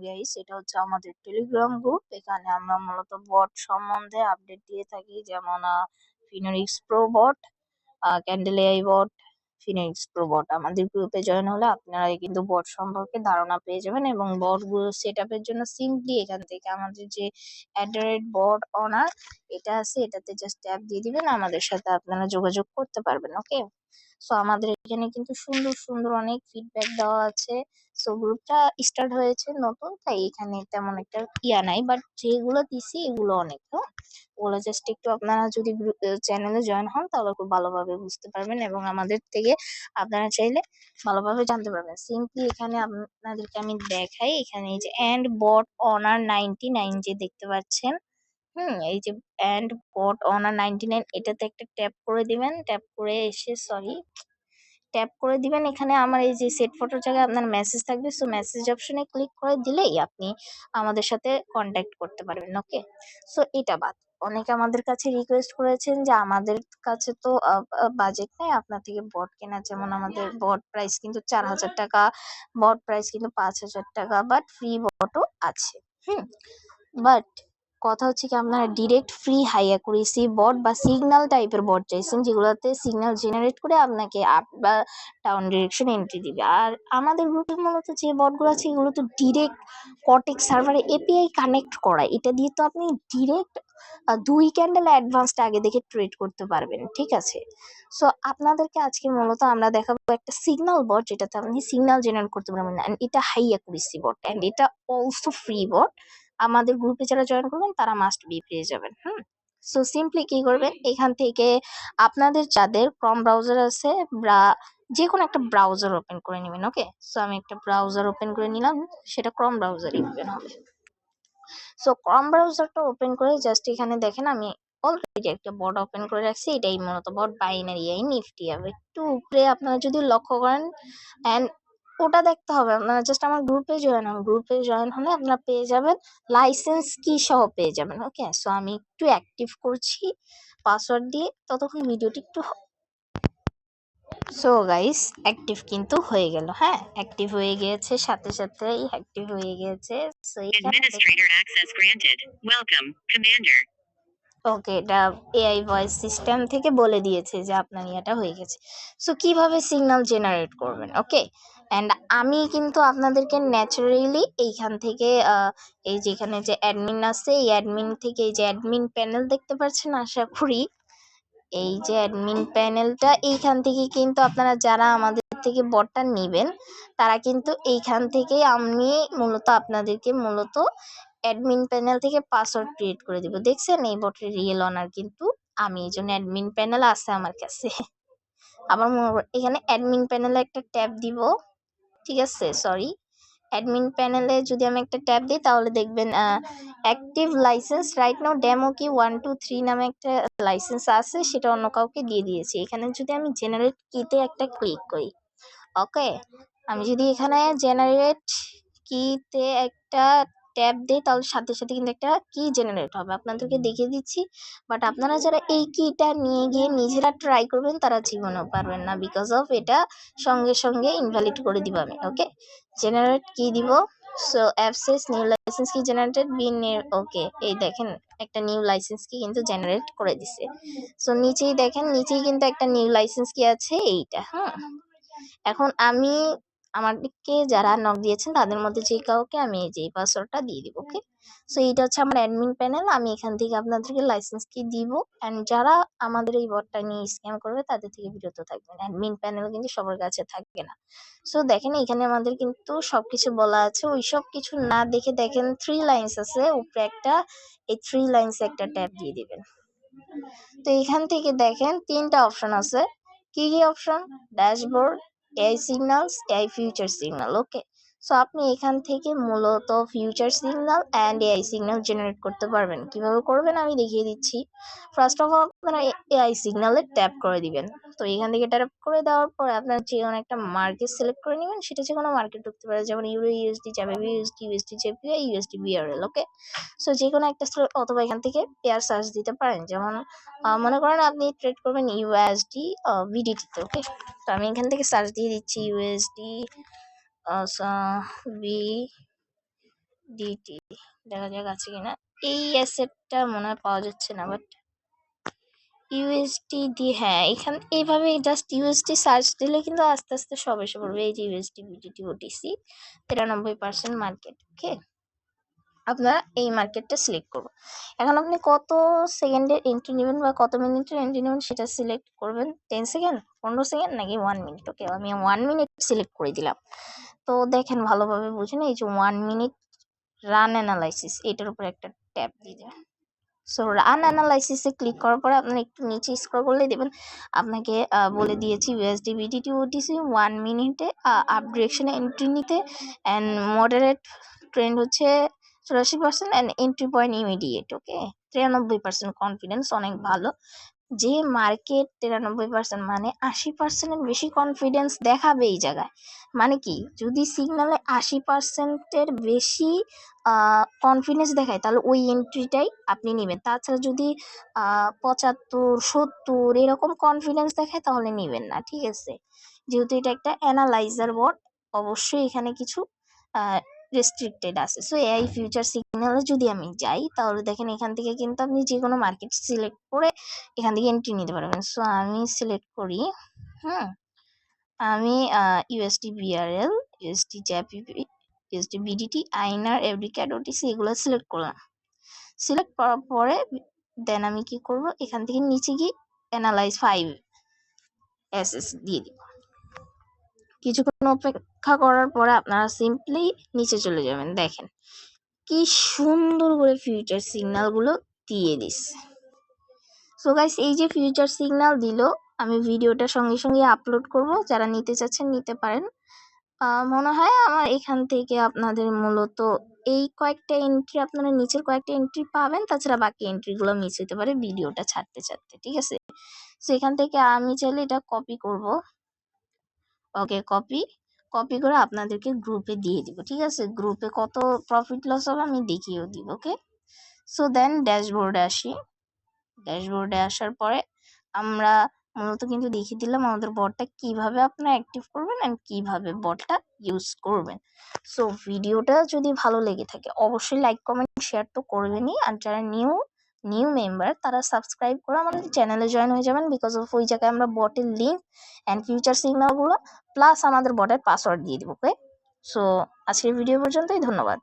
Guys, এটা হচ্ছে আমাদের টেলিগ্রাম গ্রুপ। এখানে আমরা মূলত বট সম্বন্ধে আপডেট দিয়ে থাকি, যেমন ফিনোরিক্স প্রো বট, ক্যান্ডেল এআই বট, ফিনোরিক্স প্রো বট। আমাদের গ্রুপে জয়েন হলে আপনারা কিন্তু বট সম্পর্কে ধারণা পেয়ে যাবেন, এবং বট গুলো সেট আপের জন্য সিম্পলি এখান থেকে আমাদের যে বট অনার এটা আছে, এটাতে জাস্ট ট্যাপ দিয়ে দিবেন, আমাদের সাথে আপনারা যোগাযোগ করতে পারবেন। ওকে, সো আমাদের এখানে কিন্তু সুন্দর সুন্দর অনেক ফিডব্যাক দেওয়া আছে। সো গ্রুপটা স্টার্ট হয়েছে নতুন, তাই এখানে তেমন একটা ইয়া নাই, বাট যেগুলো দিছি এগুলো অনেক। ওগুলো জাস্ট একটু আপনারা যদি চ্যানেলে জয়েন হন তাহলে খুব ভালোভাবে বুঝতে পারবেন, এবং আমাদের থেকে আপনারা চাইলে ভালোভাবে জানতে পারবেন। সিম্পলি এখানে আপনাদেরকে আমি দেখাই, এখানে এই যে এন্ড বট অনার 99 যে দেখতে পাচ্ছেন, এই যে এন্ড বট অনার 99 এটাতে একটা ট্যাপ করে দিবেন। ট্যাপ করে এসে ট্যাপ করে দিবেন, এখানে আমার এই যে সেট ফটোর জায়গায় আপনার মেসেজ থাকবে, সো মেসেজ অপশনে ক্লিক করে দিলেই আপনি আমাদের সাথে কন্ট্যাক্ট করতে পারবেন। ওকে, সো এটা বাদ, অনেকে আমাদের কাছে রিকোয়েস্ট করেছেন যে আমাদের কাছে তো বাজেট নেই আপনার থেকে বট কেনার, যেমন আমাদের বট প্রাইস কিন্তু 4000 টাকা, বট প্রাইস কিন্তু 5000 টাকা, বাট ফ্রি বটও আছে। বাট কথা হচ্ছে কি, আপনারা ডিরেক্ট ফ্রি হাই অ্যাকুরেসি বট বা সিগন্যাল টাইপের বট চাইছেন, যেগুলোতে সিগন্যাল জেনারেট করে আপনাকে আপ বা ডাউন ডিরেকশন এন্ট্রি দিবে। আর আমাদের গ্রুপে মূলত যে বটগুলো আছে এগুলো তো ডিরেক্ট কটেক্স সার্ভারে এপিআই কানেক্ট করা, এটা দিয়ে তো আপনি ডিরেক্ট 2 ক্যান্ডেল অ্যাডভান্সটা আগে দেখে ট্রেড করতে পারবেন। ঠিক আছে, সো আপনাদেরকে আজকে মূলত আমরা দেখাবো একটা সিগন্যাল বট, যেটাতে আপনি সিগন্যাল জেনারেট করতে পারবেন, এন্ড এটা হাই অ্যাকুরেসি বট, এন্ড এটা অলসো ফ্রি বট। আমাদের গ্রুপে যারা জয়েন করবেন তারা মাস্ট বি পেয়ে যাবেন। সো সিম্পলি কি করবেন, এখান থেকে আপনাদের যাদের ক্রম ব্রাউজার আছে বা যে কোনো একটা ব্রাউজার ওপেন করে নেবেন। ওকে, সো আমি একটা ব্রাউজার ওপেন করে নিলাম, সেটা ক্রম ব্রাউজারই ওপেন হবে। সো ক্রম ব্রাউজারটা ওপেন করে জাস্ট এখানে দেখেন আমি অলরেডি একটা বট ওপেন করে রাখছি, এটাই মূলত বট বাইনারি আই নিফটি। একটু উপরে আপনারা যদি লক্ষ্য করেন, এন্ড ওটা দেখতে হবে আপনারা জাস্ট আমার গ্রুপে জয়েন হন। গ্রুপে জয়েন হলে আপনারা পেয়ে যাবেন লাইসেন্স কি সহ পেয়ে যাবেন। ওকে, সো আমি একটু অ্যাক্টিভ করছি পাসওয়ার্ড দিয়ে, ততক্ষণ ভিডিওটি একটু। সো গাইস, অ্যাক্টিভ কিন্তু হয়ে গেল। অ্যাক্টিভ হয়ে গিয়েছে, সাথে সাথেই অ্যাক্টিভ হয়ে গিয়েছে। So Administrator access granted. Welcome, Commander. ওকে, এটা এআই ভয়েস সিস্টেম থেকে বলে দিয়েছে যে আপনার এটা হয়ে গেছে। সো কিভাবে সিগন্যাল জেনারেট করবেন। ওকে, অ্যান্ড আমি কিন্তু আপনাদেরকে ন্যাচারালি এইখান থেকে এই যেখানে যে অ্যাডমিন আছে, এই অ্যাডমিন থেকে এই যে অ্যাডমিন প্যানেল দেখতে পাচ্ছেন আশা করি, এই যে অ্যাডমিন প্যানেলটা, এইখান থেকে কিন্তু আপনারা যারা আমাদের থেকে বটটা নেবেন তারা কিন্তু এইখান থেকে আমি মূলত আপনাদেরকে মূলত অ্যাডমিন প্যানেল থেকে পাসওয়ার্ড ক্রিয়েট করে দিব। দেখছেন, এই বটের রিয়েল অনার কিন্তু আমি, এই জন্য অ্যাডমিন প্যানেল আছে আমার কাছে। আবার এখানে অ্যাডমিন প্যানেলে একটা ট্যাব দিব। ঠিক আছে, সরি, অ্যাডমিন প্যানেলে যদি আমি একটা ট্যাব দিই তাহলে দেখবেন active licence right now demo কি 123 নামে একটা লাইসেন্স আছে, সেটা অন্য কাউকে দিয়ে দিয়েছি। এখানে যদি আমি জেনারেট কিতে একটা ক্লিক করি, ওকে, আমি যদি এখানে জেনারেট কিতে একটা ট্যাব দিই তাহলে সাথে সাথে কিন্তু একটা কি জেনারেট হবে, আপনাদেরকে দেখিয়ে দিচ্ছি। বাট আপনারা যারা এই কিটা নিয়ে গিয়ে নিজেরা ট্রাই করবেন তারা জীবনেও পারবেন না, বিকজ অফ এটা সঙ্গে সঙ্গে ইনভ্যালিড করে দিব আমি। ওকে, জেনারেট কি দিব, সো অ্যাপসেস নিউ লাইসেন্স কি জেনারেটেড বিন ওকে, এই দেখেন একটা নিউ লাইসেন্স কি কিন্তু জেনারেট করে দিছে। সো নিচেই দেখেন, নিচেই কিন্তু একটা নিউ লাইসেন্স কি আছে, এইটা। এখন আমি আমাদেরকে যারা নক দিয়েছেন তাদের মধ্যে যে কাউকে আমি এই যে পাসওয়ার্ডটা দিয়ে দিব। ওকে, সো এইটা হচ্ছে আমার অ্যাডমিন প্যানেল, আমি এখান থেকে আপনাদেরকে লাইসেন্স কি দিব, এন্ড যারা আমাদের এই বটটা নিয়ে স্ক্যাম করবে তাদের থেকে বিরত থাকবেন। অ্যাডমিন প্যানেল কিন্তু সবার কাছে থাকবে না। সো দেখেন, এখানে আমাদের কিন্তু সবকিছু বলা আছে, ওই সব কিছু না দেখে দেখেন 3 লাইন্স আছে উপরে একটা, এই 3 লাইন্স একটা ট্যাপ দিয়ে দিবেন। তো এখান থেকে দেখেন 3টা অপশন আছে। কি কি option, dashboard, AI signals, AI future signal. Okay, so আপনি এখান থেকে মূলত future signal and AI signal generate করতে পারবেন। কিভাবে করবেন আমি দেখিয়ে দিচ্ছি। ফার্স্ট অফ অল আপনারা এআই সিগন্যালে ট্যাপ করে দিবেন। তো এখান থেকে ট্যাপ করে দেওয়ার পর আপনার যে কোনো একটা মার্কেট সিলেক্ট করে নেবেন, সেটা যে কোনো মার্কেট ঢুকতে পারে, যেমন ইউরো ইউএসডি যাবে, USD USD JPI, USD BRL. ওকে, সো যে কোনো একটা অথবা এখান থেকে পেয়ার সার্চ দিতে পারেন, যেমন মনে করেন আপনি ট্রেড করবেন ইউএসডি ভিডিটিতে। ওকে, তো আমি এখান থেকে সার্চ দিয়ে দিচ্ছি ইউএসডি ডিটি দেখা যাক আছে কিনা। এই অ্যাসেটটা মনে হয় পাওয়া যাচ্ছে না, বাট ইউএসডি দিয়ে হ্যাঁ এখানে এইভাবে জাস্ট ইউএসডি সার্চ দিলে কিন্তু আস্তে আস্তে সব এসে পড়বে। এই যে ইউএসডি বিডিটি ওটিসি 93% মার্কেট। ওকে, আপনারা এই মার্কেটটা সিলেক্ট করবো। এখন আপনি কত সেকেন্ডের এন্ট্রি নেবেন বা কত মিনিটের এন্ট্রি নেবেন সেটা সিলেক্ট করবেন। 10 সেকেন্ড, 15 সেকেন্ড নাকি 1 মিনিট। ওকে, আমি 1 মিনিট সিলেক্ট করে দিলাম। তো দেখেন ভালোভাবে বুঝুন, এই যে 1 মিনিট রান অ্যানালাইসিস এটার উপর একটা ট্যাপ দিয়ে দেবেন। সো রান অ্যানালাইসিসে ক্লিক করার পরে আপনারা একটু নিচে স্ক্রল করলে দেবেন আপনাকে বলে দিয়েছি ইউএসডি বিডিটি ওটিসি 1 মিনিটে আপ ডিরেকশনে এন্ট্রি নিতে, অ্যান্ড মডারেট ট্রেন্ড হচ্ছে 84% and entry point immediate. Okay, 93% confidence, অনেক ভালো। যে মার্কেট 93% মানে 80%-এর বেশি কনফিডেন্স দেখাবে এই জায়গায়। মানে কি, যদি সিগনালে 80%-এর বেশি কনফিডেন্স দেখায় তাহলে ওই এন্ট্রিটাই আপনি নেবেন। তাছাড়া যদি 75-70 এরকম কনফিডেন্স দেখায় তাহলে নেবেন না, ঠিক আছে। যেহেতু এটা একটা অ্যানালাইজার বট, অবশ্যই এখানে কিছু রেস্ট্রিক্টেড আছে। সো এই ফিউচার সিগন্যালে যদি আমি যাই তাহলে দেখেন এখান থেকে কিন্তু আপনি যে কোনো মার্কেট সিলেক্ট করে এখান থেকে এন্ট্রি নিতে পারবেন। সো আমি সিলেক্ট করি আমি USD BRL, USD JPY, USD BDT, আইনার, এফডিক্যাট, ওটিসি এগুলো সিলেক্ট করলাম। সিলেক্ট করার পরে দেন আমি কি করব, এখান থেকে নিচে গিয়ে অ্যানালাইজ 5 এসএস দিয়ে দিব। কিছুক্ষণ অপেক্ষা করার পরে আপনারা সিম্পলি নিচে চলে যাবেন। দেখেন কি সুন্দর করে ফিউচার সিগন্যাল গুলো দিয়ে দিচ্ছে। সো গাইস, এই যে ফিউচার সিগন্যাল দিল, আমি ভিডিওটা সঙ্গে সঙ্গে আপলোড করব, যারা নিতে চাচ্ছেন নিতে পারেন। মনে হয় আমার এখান থেকে আপনাদের মূলত এই কয়েকটা এন্ট্রি, আপনারা নিচের কয়েকটা এন্ট্রি পাবেন, তাছাড়া বাকি এন্ট্রিগুলো মিস হতে পারে ভিডিওটা ছাড়তে ছাড়তে, ঠিক আছে। সো এখান থেকে আমি চাইলে এটা কপি করব। ওকে, কপি করে আপনাদেরকে গ্রুপে দিয়ে দিব, ঠিক আছে। গ্রুপে কত প্রফিট লস হবে আমি দেখিয়েও দিব। ওকে, সো দেন ড্যাশবোর্ডে আসি। ড্যাশবোর্ডে আসার পরে আমরা মূলত কিন্তু দেখিয়ে দিলাম আমাদের বটটা কিভাবে আপনারা অ্যাক্টিভ করবেন এন্ড কিভাবে বটটা ইউজ করবেন। সো ভিডিওটা যদি ভালো লেগে থাকে অবশ্যই লাইক কমেন্ট শেয়ার তো করবেনই, আর যারা নিউ মেম্বার তারা সাবস্ক্রাইব করে আমাদের চ্যানেলে জয়েন হয়ে যাবেন, বিকজ অফ ওই জায়গায় আমরা বটের লিঙ্ক অ্যান্ড ফিউচার সিগন্যালগুলো প্লাস আমাদের বটের পাসওয়ার্ড দিয়ে দিব। ওকে, সো আজকের ভিডিও পর্যন্তই, ধন্যবাদ।